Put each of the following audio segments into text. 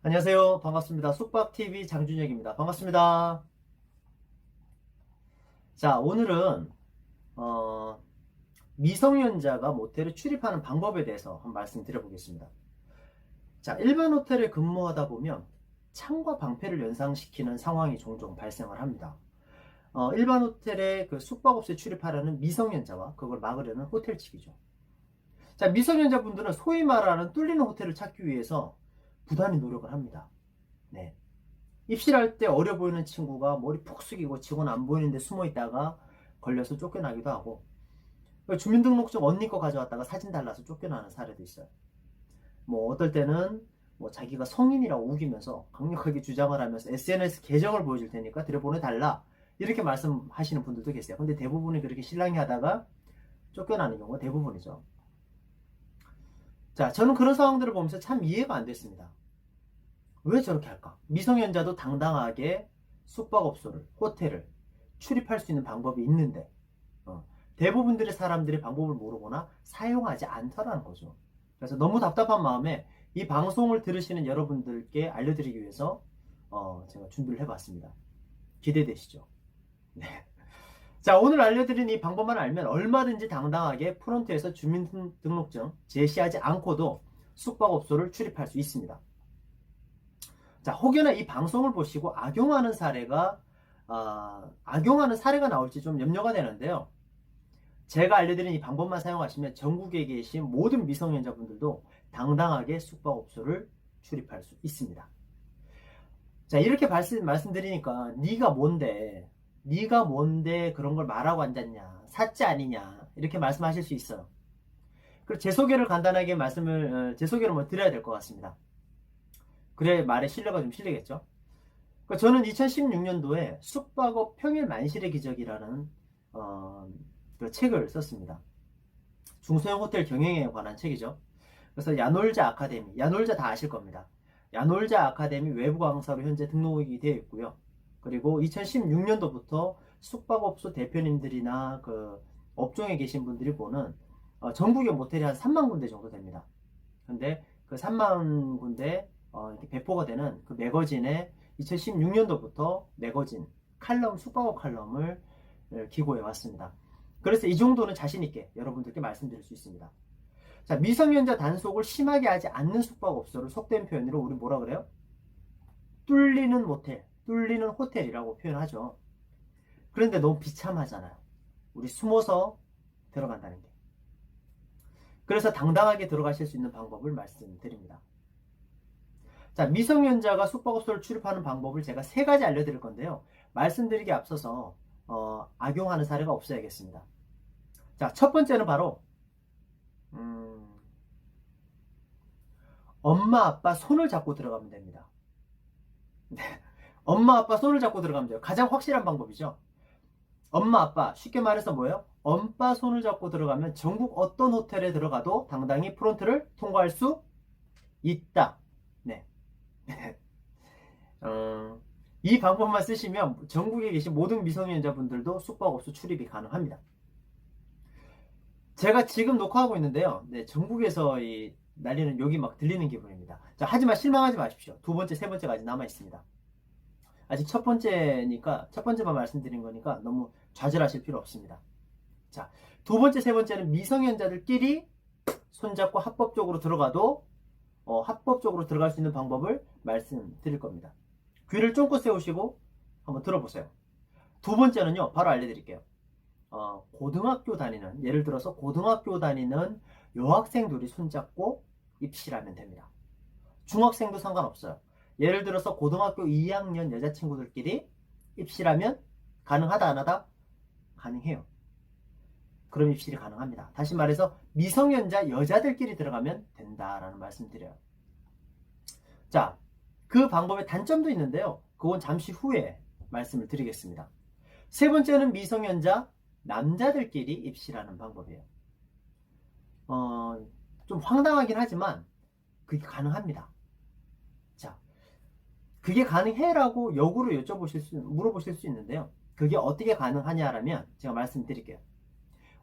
안녕하세요. 반갑습니다. 숙박TV 장준혁입니다. 반갑습니다. 자, 오늘은 어, 미성년자가 모텔에 출입하는 방법에 대해서 한번 말씀드려보겠습니다. 자, 일반 호텔에 근무하다 보면 창과 방패를 연상시키는 상황이 종종 발생을 합니다. 일반 호텔에 그 숙박업소에 출입하려는 미성년자와 그걸 막으려는 호텔 측이죠. 자, 미성년자분들은 소위 말하는 뚫리는 호텔을 찾기 위해서 부단히 노력을 합니다. 네. 입실할 때 어려 보이는 친구가 머리 푹 숙이고 직원 안 보이는데 숨어 있다가 걸려서 쫓겨나기도 하고, 주민등록증 언니 거 가져왔다가 사진 달라서 쫓겨나는 사례도 있어요. 뭐 어떨 때는 뭐 자기가 성인이라고 우기면서 강력하게 주장을 하면서 SNS 계정을 보여줄 테니까 들여보내달라 이렇게 말씀하시는 분들도 계세요. 근데 대부분이 그렇게 실랑이 하다가 쫓겨나는 경우가 대부분이죠. 자, 저는 그런 상황들을 보면서 참 이해가 안 됐습니다. 왜 저렇게 할까? 미성년자도 당당하게 숙박업소를, 호텔을 출입할 수 있는 방법이 있는데 대부분들의 사람들이 방법을 모르거나 사용하지 않더라는 거죠. 그래서 너무 답답한 마음에 이 방송을 들으시는 여러분들께 알려드리기 위해서 제가 준비를 해봤습니다. 기대되시죠? 네. 자, 오늘 알려드린 이 방법만 알면 얼마든지 당당하게 프론트에서 주민등록증 제시하지 않고도 숙박업소를 출입할 수 있습니다. 자, 혹여나 이 방송을 보시고 악용하는 사례가 나올지 좀 염려가 되는데요. 제가 알려드린 이 방법만 사용하시면 전국에 계신 모든 미성년자분들도 당당하게 숙박업소를 출입할 수 있습니다. 자, 이렇게 말씀드리니까 네가 뭔데 그런 걸 말하고 앉았냐, 사치 아니냐 이렇게 말씀하실 수 있어요. 그리고 제 소개를 간단하게 제 소개를 뭐 드려야 될 것 같습니다. 그래 말의 신뢰가 좀 실리겠죠. 저는 2016년도에 숙박업 평일 만실의 기적이라는 그 책을 썼습니다. 중소형 호텔 경영에 관한 책이죠. 그래서 야놀자 아카데미, 야놀자 다 아실 겁니다. 야놀자 아카데미 외부 강사로 현재 등록이 되어 있고요. 그리고 2016년도부터 숙박업소 대표님들이나 그 업종에 계신 분들이 보는 전국의 모텔이 한 3만 군데 정도 됩니다. 근데 그 3만 군데 이렇게 배포가 되는 그 매거진에 2016년도부터 매거진 칼럼, 숙박업 칼럼을 기고해 왔습니다. 그래서 이 정도는 자신있게 여러분들께 말씀드릴 수 있습니다. 자, 미성년자 단속을 심하게 하지 않는 숙박업소를 속된 표현으로 우리 뭐라 그래요? 뚫리는 모텔, 뚫리는 호텔이라고 표현하죠. 그런데 너무 비참하잖아요. 우리 숨어서 들어간다는 게. 그래서 당당하게 들어가실 수 있는 방법을 말씀드립니다. 자, 미성년자가 숙박업소를 출입하는 방법을 제가 3가지 알려드릴 건데요. 말씀드리기 앞서서 악용하는 사례가 없어야겠습니다. 자, 첫 번째는 바로 엄마 아빠 손을 잡고 들어가면 됩니다. 네. 엄마 아빠 손을 잡고 들어가면 돼요. 가장 확실한 방법이죠. 엄마 아빠, 쉽게 말해서 뭐예요? 엄빠 손을 잡고 들어가면 전국 어떤 호텔에 들어가도 당당히 프론트를 통과할 수 있다. 네. 이 방법만 쓰시면 전국에 계신 모든 미성년자분들도 숙박업소 출입이 가능합니다. 제가 지금 녹화하고 있는데요. 네, 전국에서 이 난리는 여기 막 들리는 기분입니다. 자, 하지만 실망하지 마십시오. 두 번째, 세 번째가 아직 남아 있습니다. 아직 첫 번째만 말씀드린 거니까 너무 좌절하실 필요 없습니다. 자, 두 번째, 세 번째는 미성년자들끼리 손잡고 합법적으로 들어가도 합법적으로 들어갈 수 있는 방법을 말씀드릴 겁니다. 귀를 쫑긋 세우시고 한번 들어보세요. 두 번째는요, 바로 알려드릴게요. 예를 들어서 고등학교 다니는 여학생들이 손잡고 입실하면 됩니다. 중학생도 상관없어요. 예를 들어서 고등학교 2학년 여자친구들끼리 입실하면 가능하다 안 하다? 가능해요. 그럼 입실이 가능합니다. 다시 말해서 미성년자 여자들끼리 들어가면 된다라는 말씀드려요. 자, 그 방법의 단점도 있는데요. 그건 잠시 후에 말씀을 드리겠습니다. 세 번째는 미성년자 남자들끼리 입실하는 방법이에요. 좀 황당하긴 하지만 그게 가능합니다. 자, 그게 가능해라고 역으로 물어보실 수 있는데요. 그게 어떻게 가능하냐라면 제가 말씀드릴게요.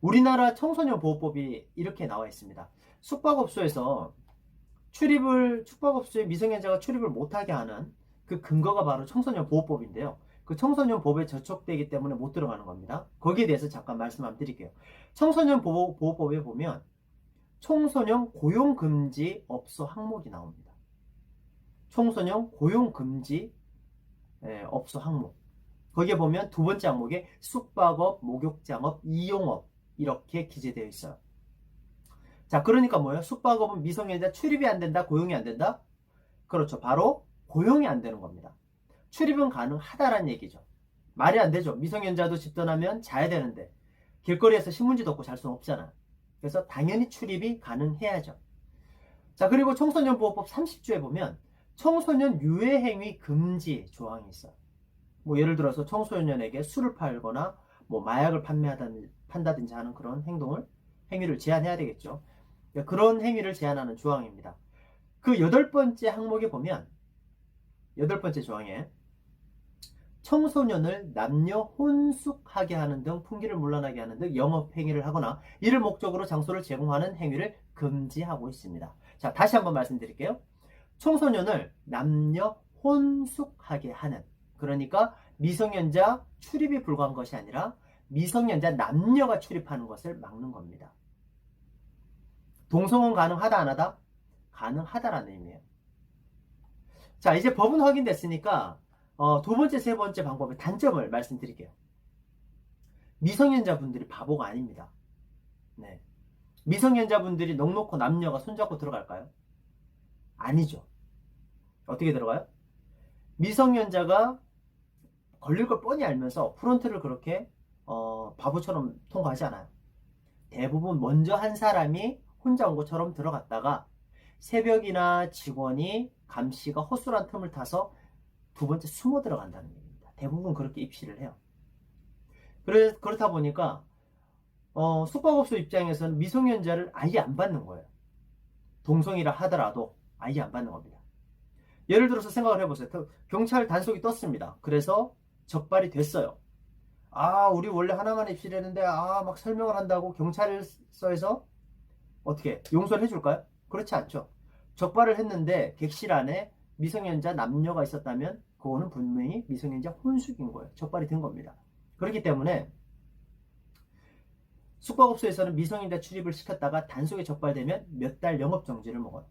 우리나라 청소년 보호법이 이렇게 나와 있습니다. 숙박업소에서 숙박업소에 미성년자가 출입을 못하게 하는 그 근거가 바로 청소년 보호법인데요. 그 청소년 보호에 저촉되기 때문에 못 들어가는 겁니다. 거기에 대해서 잠깐 말씀 한번 드릴게요. 청소년 보호법에 보면 청소년 고용금지 업소 항목이 나옵니다. 청소년 고용금지 업소 항목. 거기에 보면 두 번째 항목에 숙박업, 목욕장업, 이용업 이렇게 기재되어 있어요. 자, 그러니까 뭐예요? 숙박업은 미성년자 출입이 안 된다, 고용이 안 된다? 그렇죠. 바로 고용이 안 되는 겁니다. 출입은 가능하다라는 얘기죠. 말이 안 되죠. 미성년자도 집 떠나면 자야 되는데 길거리에서 신문지도 없고 잘 수는 없잖아. 그래서 당연히 출입이 가능해야죠. 자, 그리고 청소년보호법 30조에 보면 청소년 유해행위 금지 조항이 있어요. 뭐 예를 들어서 청소년에게 술을 팔거나 뭐 마약을 판다든지 하는 그런 행위를 제한해야 되겠죠. 그런 행위를 제한하는 조항입니다. 그 8번째 항목에 보면 8번째 조항에 청소년을 남녀 혼숙하게 하는 등 풍기를 문란하게 하는 등 영업행위를 하거나 이를 목적으로 장소를 제공하는 행위를 금지하고 있습니다. 자, 다시 한번 말씀드릴게요. 청소년을 남녀 혼숙하게 하는, 그러니까 미성년자 출입이 불가한 것이 아니라 미성년자 남녀가 출입하는 것을 막는 겁니다. 동성혼 가능하다 안 하다? 가능하다라는 의미예요. 자, 이제 법은 확인됐으니까 두 번째, 세 번째 방법의 단점을 말씀드릴게요. 미성년자분들이 바보가 아닙니다. 네. 미성년자분들이 넉넉히 남녀가 손잡고 들어갈까요? 아니죠. 어떻게 들어가요? 미성년자가 걸릴 걸 뻔히 알면서 프론트를 그렇게 바보처럼 통과하지 않아요. 대부분 먼저 한 사람이 혼자 온 것처럼 들어갔다가 새벽이나 직원이 감시가 허술한 틈을 타서 두 번째 숨어 들어간다는 얘기입니다. 대부분 그렇게 입시를 해요. 그렇다 보니까 숙박업소 입장에서는 미성년자를 아예 안 받는 거예요. 동성이라 하더라도 아예 안 받는 겁니다. 예를 들어서 생각을 해보세요. 경찰 단속이 떴습니다. 그래서 적발이 됐어요. 아, 우리 원래 하나만 입시를 했는데 막 설명을 한다고 경찰서에서 어떻게 용서를 해줄까요? 그렇지 않죠. 적발을 했는데 객실 안에 미성년자 남녀가 있었다면 그거는 분명히 미성년자 혼숙인 거예요. 적발이 된 겁니다. 그렇기 때문에 숙박업소에서는 미성년자 출입을 시켰다가 단속에 적발되면 몇 달 영업정지를 먹어요.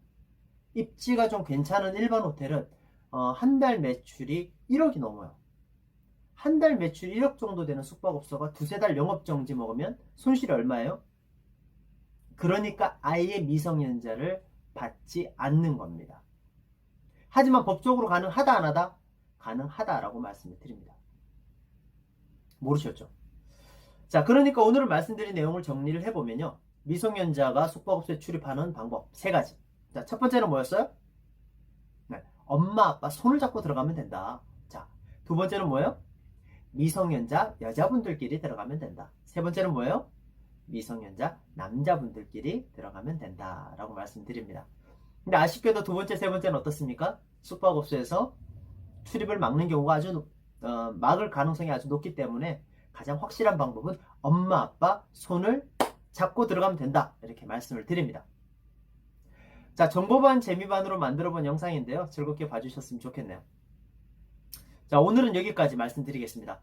입지가 좀 괜찮은 일반 호텔은 한 달 매출이 1억이 넘어요. 한 달 매출 1억 정도 되는 숙박업소가 두세 달 영업정지 먹으면 손실이 얼마예요? 그러니까 아예 미성년자를 받지 않는 겁니다. 하지만 법적으로 가능하다 안 하다? 가능하다라고 말씀을 드립니다. 모르셨죠? 자, 그러니까 오늘 말씀드린 내용을 정리를 해보면요. 미성년자가 숙박업소에 출입하는 방법 3가지. 자, 첫 번째는 뭐였어요? 네, 엄마 아빠 손을 잡고 들어가면 된다. 자, 두 번째는 뭐예요? 미성년자 여자분들끼리 들어가면 된다. 세 번째는 뭐예요? 미성년자 남자분들끼리 들어가면 된다라고 말씀드립니다. 근데 아쉽게도 두 번째, 세 번째는 어떻습니까? 숙박업소에서 출입을 막는 경우가 막을 가능성이 아주 높기 때문에 가장 확실한 방법은 엄마 아빠 손을 잡고 들어가면 된다, 이렇게 말씀을 드립니다. 자, 정보반 재미반으로 만들어본 영상인데요. 즐겁게 봐주셨으면 좋겠네요. 자, 오늘은 여기까지 말씀드리겠습니다.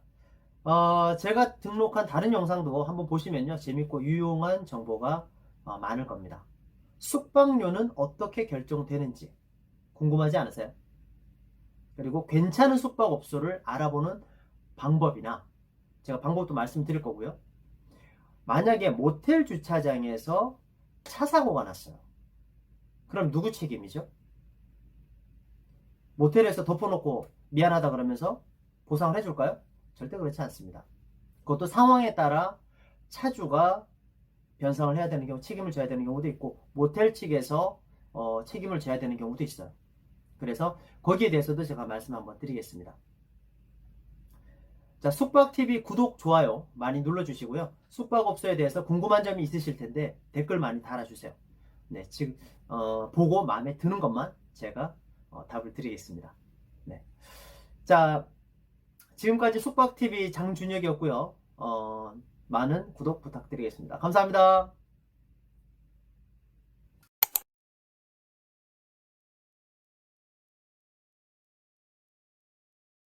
제가 등록한 다른 영상도 한번 보시면요, 재밌고 유용한 정보가 많을 겁니다. 숙박료는 어떻게 결정되는지 궁금하지 않으세요? 그리고 괜찮은 숙박업소를 알아보는 방법이나 제가 방법도 말씀드릴 거고요. 만약에 모텔 주차장에서 차 사고가 났어요. 그럼 누구 책임이죠? 모텔에서 덮어놓고 미안하다 그러면서 보상을 해줄까요? 절대 그렇지 않습니다. 그것도 상황에 따라 차주가 변상을 해야 되는 경우, 책임을 져야 되는 경우도 있고, 모텔 측에서 책임을 져야 되는 경우도 있어요. 그래서 거기에 대해서도 제가 말씀 한번 드리겠습니다. 자, 숙박TV 구독, 좋아요 많이 눌러주시고요. 숙박업소에 대해서 궁금한 점이 있으실 텐데 댓글 많이 달아주세요. 네, 지금 보고 마음에 드는 것만 제가 답을 드리겠습니다. 네. 자, 지금까지 숙박TV 장준혁이었고요. 많은 구독 부탁드리겠습니다. 감사합니다.